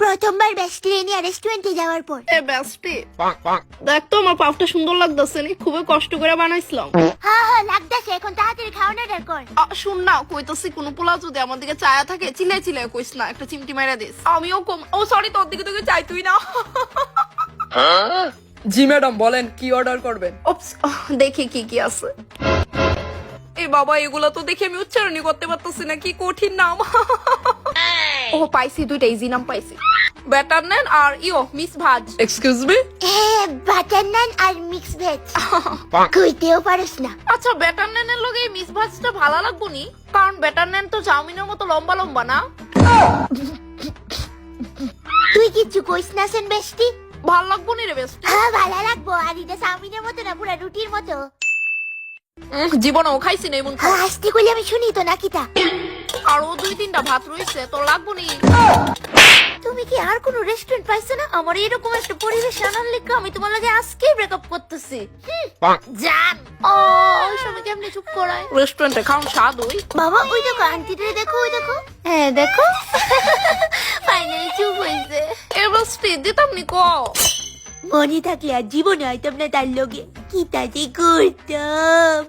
প্রথমবার বেস্টি নিয়ে রেস্টুরেন্টে যাওয়ার পর। এ বেস্টি দেখ তো আমার পাপটা সুন্দর লাগতেছে নি, খুবই কষ্ট করে বানাইছিলাম। হ্যাঁ লাগতেছে, এখন তাড়াতাড়ি খাওয়ানো দরকার। শুন না, কইতাছি কোন পোলা যদি আমার দিকে চায়া থাকে চিল্লাই চিল্লাই কইস না, একটা চিমটি মাইরা দিস। আমিও কম। ও সরি, তোর দিকে তোকে চাই তুই না। জি ম্যাডাম বলেন কি অর্ডার করবেন? ওপস, দেখি কি কি আছে। এ বাবা, এগুলা তো দেখে আমি উচ্চারণই করতে পারতেছি না, কি কঠিন নাম। ও পাইছি, দুইটা ইজি নাম পাইছি। ব্যাটার নেন আর মিস ভাজ। Excuse me? বাটার নান আর মিক্স ভেজ। কইতেও পারিস না। আচ্ছা, ব্যাটার নেনের লগে এই মিস ভাজটা ভালো লাগবো নি, কারণ ব্যাটার নেন তো চাউমিনের মতো লম্বা লম্বা না। তুই কিছু কইস না সেন বেস্টি। ভাল লাগবো নি রে বেস্ট? হ্যাঁ ভালো লাগবো, আর এটা চাউমিনের মতো না, পুরা রুটির মতো। জীবনেও খাইছি না এমন। হ্যাঁ আসতে কইলে আমি শুনি তো নাকি তা। আরো 2-3টা ভাত রইছে, তোর লাগবো নি? তুমি কি আর কোনো রেস্টুরেন্ট পাইছো না? আমার এরকম একটা পরিবেশ আনার লেগে আমি তোমার লাগে আজকেই ব্রেকআপ করতেছি। জান ও ওই সময় কেমনে চুপ করায়। রেস্টুরেন্টে খাওন স্বাদ ওই। বাবা ওই দেখো আন্টিটারে দেখো, ওই দেখো। হ্যাঁ দেখো, ফাইনালি চুপ হইছে। এবার স্টেজ দিতাম নি ক। মনে থাকলে আর জীবনে হয়তো না তার লগে কি তাতে করতাম।